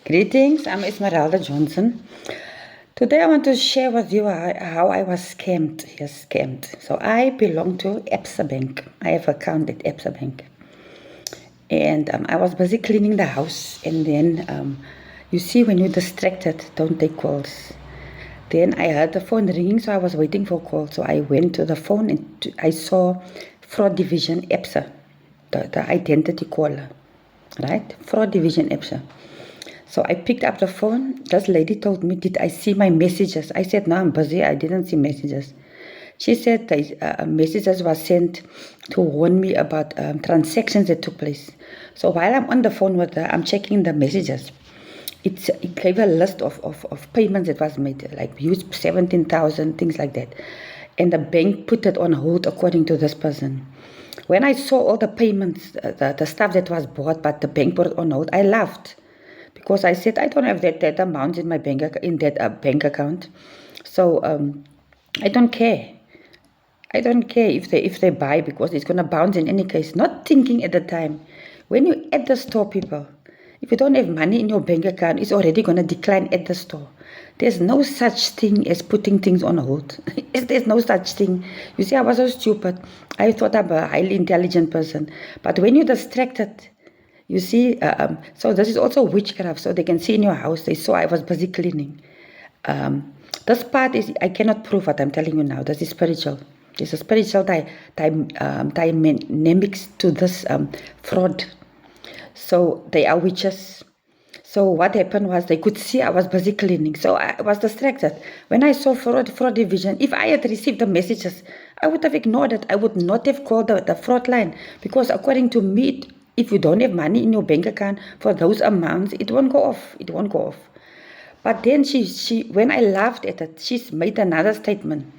Greetings, I'm Esmeralda Johnson. Today I want to share with you how I was scammed. Yes, scammed. So I belong to ABSA Bank. I have an account at ABSA Bank. And I was busy cleaning the house. And then, you see, when you're distracted, don't take calls. Then I heard the phone ringing, so I was waiting for a call. So I went to the phone and I saw Fraud Division ABSA, the identity caller, right? Fraud Division ABSA. So I picked up the phone. This lady told me, did I see my messages? I said, no, I'm busy. I didn't see messages. She said the messages were sent to warn me about transactions that took place. So while I'm on the phone with her, I'm checking the messages. It gave a list of payments that was made, like used 17,000, things like that. And the bank put it on hold according to this person. When I saw all the payments, the stuff that was bought, but the bank put it on hold, I laughed. Because I said I don't have that amount in my bank account, so I don't care. I don't care if they buy, because it's gonna bounce in any case. Not thinking at the time, when you at the store, people, if you don't have money in your bank account, it's already gonna decline at the store. There's no such thing as putting things on hold. There's no such thing. You see, I was so stupid. I thought I'm a highly intelligent person, but when you're distracted. You see, so this is also witchcraft, so they can see in your house. They saw I was busy cleaning. This part is, I cannot prove what I'm telling you now. This is spiritual. There's a spiritual dynamics to this fraud. So they are witches. So what happened was they could see I was busy cleaning. So I was distracted. When I saw fraud division, if I had received the messages, I would have ignored it. I would not have called the fraud line, because according to me, if you don't have money in your bank account for those amounts, it won't go off. It won't go off. But then she when I laughed at it, she's made another statement.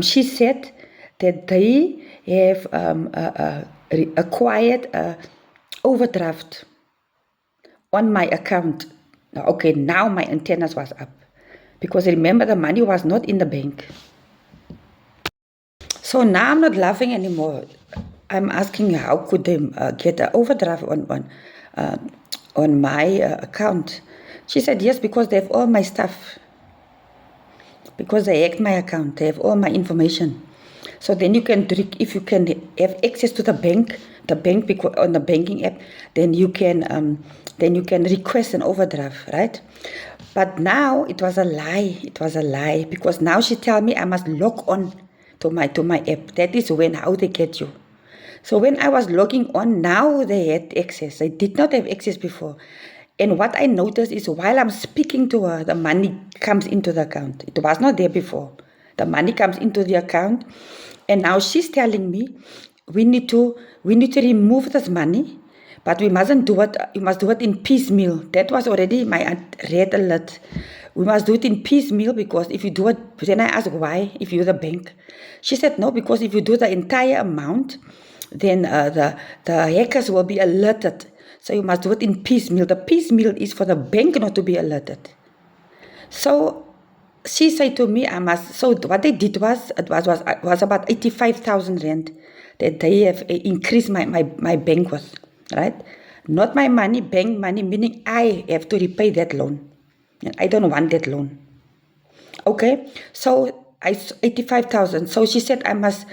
She said that they have acquired a overdraft on my account. Okay, now my antennas was up, because remember, the money was not in the bank. So now I'm not laughing anymore. I'm asking, how could they get an overdraft on my account? She said, yes, because they have all my stuff. Because they hacked my account, they have all my information. So then you can, if you can have access to the bank because on the banking app, then you can request an overdraft, right? But now it was a lie. It was a lie, because now she tell me I must log on to my app. That is how they get you. So when I was logging on, now they had access. They did not have access before. And what I noticed is, while I'm speaking to her, the money comes into the account. It was not there before. The money comes into the account. And now she's telling me, we need to remove this money, but we mustn't do it. You must do it in piecemeal. That was already my red alert. We must do it in piecemeal, because if you do it, then I asked why, if you're the bank. She said no, because if you do the entire amount, then the hackers will be alerted. So you must do it in piecemeal. The piecemeal is for the bank not to be alerted. So she said to me, I must. So what they did was, it was about 85,000 rand that they have increased my bank with, right? Not my money, bank money, meaning I have to repay that loan. And I don't want that loan. Okay, so 85,000. So she said I must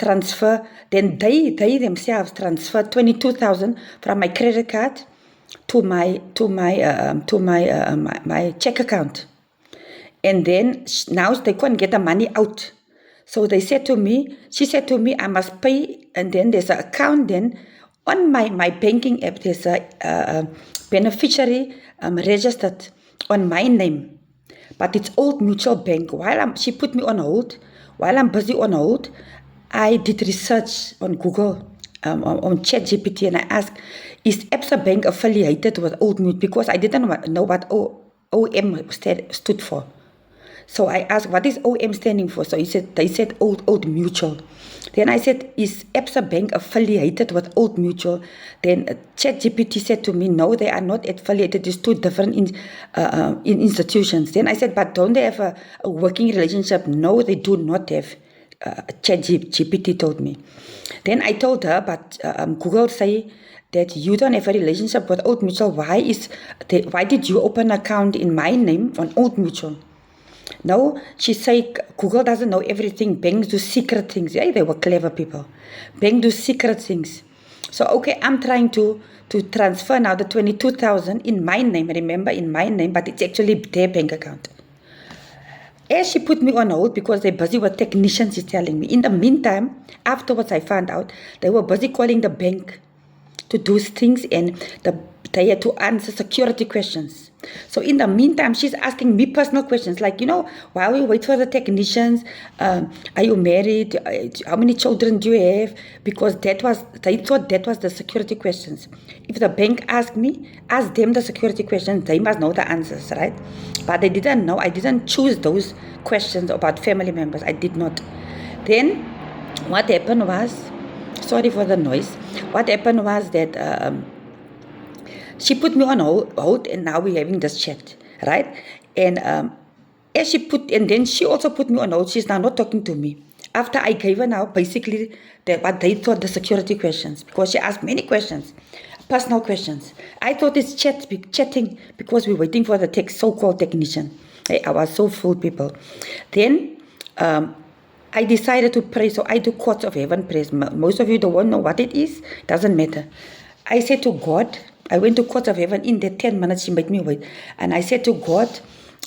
transfer. Then they themselves transferred 22,000 from my credit card to my check account. And then now they couldn't get the money out. So she said to me, I must pay. And then there's an account. Then on my banking app, there's a beneficiary registered on my name. But it's Old Mutual Bank. She put me on hold. While I'm busy on hold, I did research on Google, on ChatGPT, and I asked, is ABSA Bank affiliated with Old Mutual? Because I didn't know what OM stood for. So I asked, what is OM standing for? So they said Old Mutual. Then I said, is ABSA Bank affiliated with Old Mutual? Then ChatGPT said to me, no, they are not affiliated. It's two different institutions. Then I said, but don't they have a working relationship? No, they do not have. ChatGPT told me. Then I told her, but Google say that you don't have a relationship with Old Mutual. Why did you open an account in my name on Old Mutual? No, she said Google doesn't know everything. Banks do secret things. Yeah, they were clever people. Banks do secret things. So, okay, I'm trying to transfer now the 22,000 in my name. Remember, in my name, but it's actually their bank account. As she put me on hold because they're busy with technicians, she's telling me. In the meantime, afterwards I found out they were busy calling the bank to do things, and they had to answer security questions. So in the meantime, she's asking me personal questions like, while we wait for the technicians, are you married? How many children do you have? Because they thought that was the security questions. If the bank asked me, ask them the security questions, they must know the answers, right? But they didn't know. I didn't choose those questions about family members. I did not. Then what happened was, sorry for the noise. What happened was that she put me on hold, and now we're having this chat, right? And and then she also put me on hold. She's now not talking to me. After I gave her now basically what they thought the security questions, because she asked many questions, personal questions. I thought it's chatting because we're waiting for the so-called technician. Hey, I was so full, people. Then I decided to pray, so I do Courts of Heaven prayers. Most of you don't know what it is. Doesn't matter. I said to God, I went to Courts of Heaven. In the 10 minutes, she made me wait. And I said to God,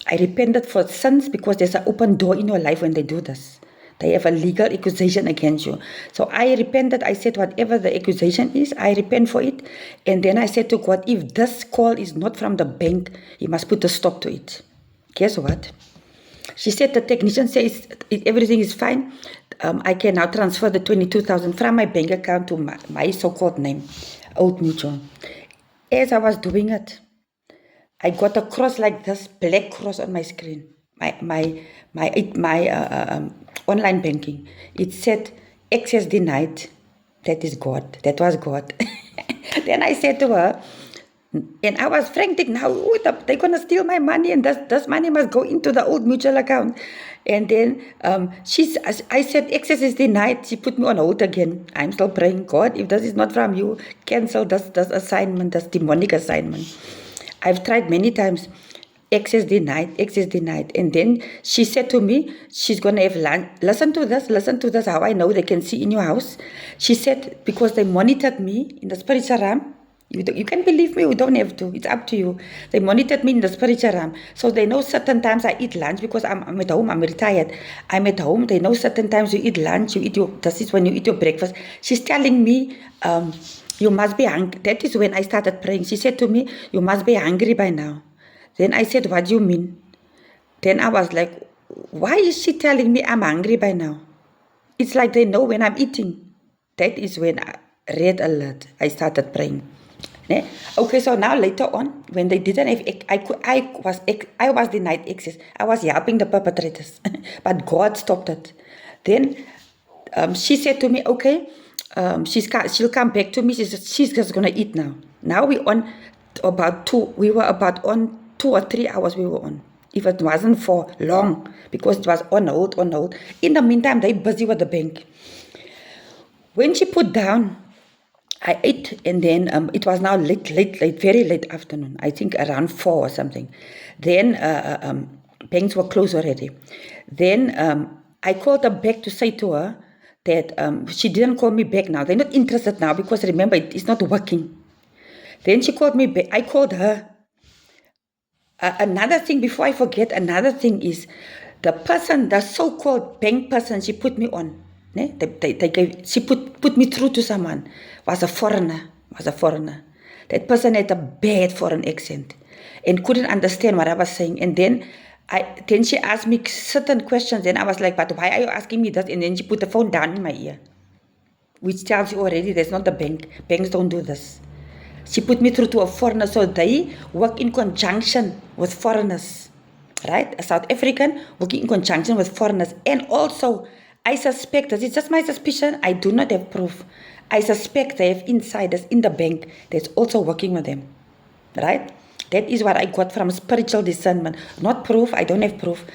I repented for sins because there's an open door in your life when they do this. They have a legal accusation against you. So I repented. I said, whatever the accusation is, I repent for it. And then I said to God, if this call is not from the bank, you must put a stop to it. Guess what? She said the technician says everything is fine. I can now transfer the 22,000 from my bank account to my so-called name, Old Mutual. As I was doing it, I got a cross like this, black cross on my screen, my online banking. It said, access denied. That is God. That was God. Then I said to her, and I was frantic now, they're going to steal my money, and this money must go into the Old Mutual account. And then I said, access is denied. She put me on hold again. I'm still praying, God, if this is not from you, cancel this assignment, this demonic assignment. I've tried many times. Access denied, access denied. And then she said to me, she's going to have lunch. Listen to this, how I know they can see in your house. She said, because they monitored me in the spiritual realm. You can believe me, you don't have to. It's up to you. They monitored me in the spiritual realm. So they know certain times I eat lunch because I'm at home, I'm retired. I'm at home. They know certain times you eat lunch, this is when you eat your breakfast. She's telling me, you must be hungry. That is when I started praying. She said to me, you must be hungry by now. Then I said, what do you mean? Then I was like, why is she telling me I'm hungry by now? It's like they know when I'm eating. That is when red alert, I started praying. Okay, so now later on, when they didn't have, I was denied access. I was helping the perpetrators, but God stopped it. Then she said to me, okay, she'll come back to me. She's just gonna eat now. Now we on we were about on 2 or 3 hours we were on. If it wasn't for long, because it was on hold. In the meantime, they busy with the bank. When she put down, I ate, and then it was now late, very late afternoon. I think around 4 or something. Then banks were closed already. Then I called her back to say to her that she didn't call me back now. They're not interested now because remember, it's not working. Then she called me back. I called her. Another thing, before I forget, another thing is the person, the so-called bank person she put me on. She put me through to someone, was a foreigner. That person had a bad foreign accent and couldn't understand what I was saying. And then she asked me certain questions, and I was like, but why are you asking me that? And then she put the phone down in my ear, which tells you already that's not the bank. Banks don't do this. She put me through to a foreigner, so they work in conjunction with foreigners, right? A South African working in conjunction with foreigners. And also, I suspect, this is just my suspicion, I do not have proof. I suspect they have insiders in the bank that's also working with them, right? That is what I got from spiritual discernment. Not proof, I don't have proof.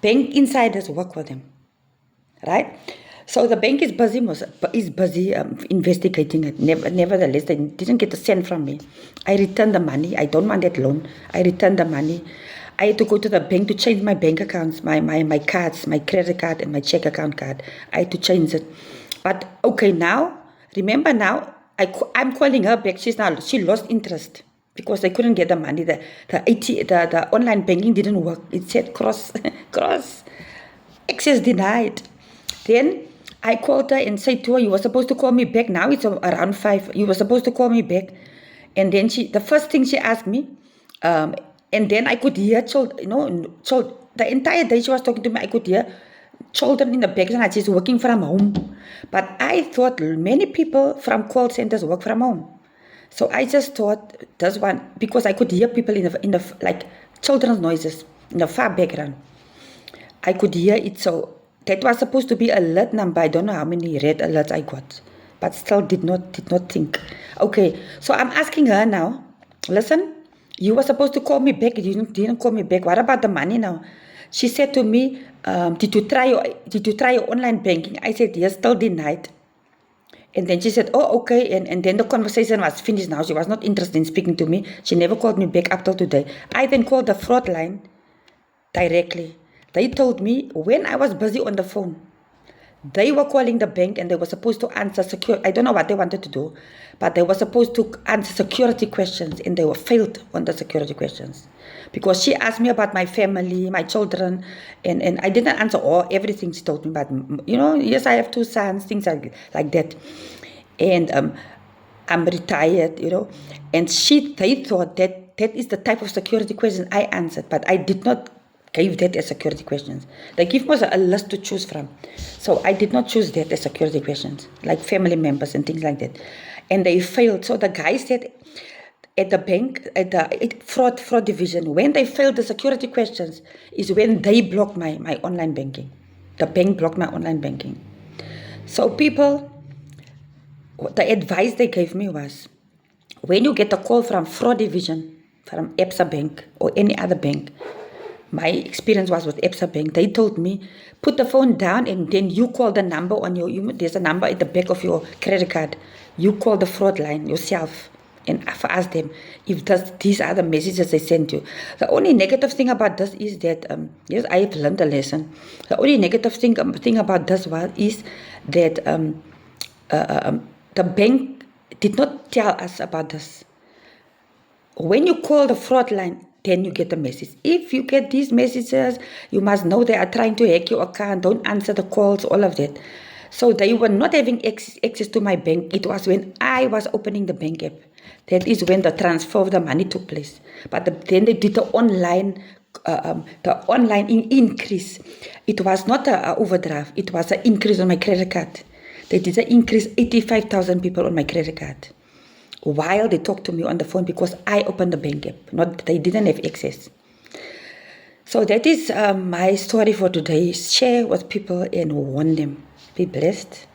Bank insiders work with them, right? So the bank is busy investigating it. Nevertheless, they didn't get a cent from me. I returned the money. I don't want that loan. I returned the money. I had to go to the bank to change my bank accounts, my cards, my credit card and my check account card. I had to change it. But okay, now, remember now, I'm calling her back. She lost interest because they couldn't get the money. The online banking didn't work. It said cross access denied. Then I called her and said to her, you were supposed to call me back. Now it's around 5. You were supposed to call me back. And then the first thing she asked me, and then I could hear the entire day she was talking to me, I could hear children in the background. She's working from home. But I thought many people from call centers work from home. So I just thought this one, because I could hear people in the like children's noises in the far background. I could hear it. So that was supposed to be a alert number. I don't know how many red alerts I got, but still did not think. Okay, so I'm asking her now, listen, you were supposed to call me back. You didn't call me back. What about the money now? She said to me, did you try your online banking? I said, yes, still denied. And then she said, oh, okay. And then the conversation was finished now. She was not interested in speaking to me. She never called me back up till today. I then called the fraud line directly. They told me when I was busy on the phone, they were calling the bank and they were supposed to answer I don't know what they wanted to do, but they were supposed to answer security questions and they were failed on the security questions. Because she asked me about my family, my children, and I didn't answer everything she told me, but yes, I have 2 sons, things like that. And I'm retired, and they thought that is the type of security question I answered, but I did not gave that as security questions. They give us a list to choose from. So I did not choose that as security questions, like family members and things like that. And they failed. So the guy said at the bank, at the fraud division, when they failed the security questions is when they blocked my online banking. The bank blocked my online banking. So people, the advice they gave me was, when you get a call from fraud division, from ABSA Bank or any other bank, my experience was with ABSA Bank. They told me, put the phone down and then you call the number on there's a number at the back of your credit card. You call the fraud line yourself and ask them if these are the messages they sent you. The only negative thing about this is that, yes, I have learned a lesson. The only negative thing about this is that the bank did not tell us about this. When you call the fraud line, then you get a message. If you get these messages, you must know they are trying to hack your account. Don't answer the calls, all of that. So they were not having access to my bank. It was when I was opening the bank app. That is when the transfer of the money took place. But then they did the online increase. It was not an overdraft. It was an increase on my credit card. They did an increase 85,000 people on my credit card, while they talked to me on the phone because I opened the bank app. They didn't have access. So that is my story for today. Share with people and warn them. Be blessed.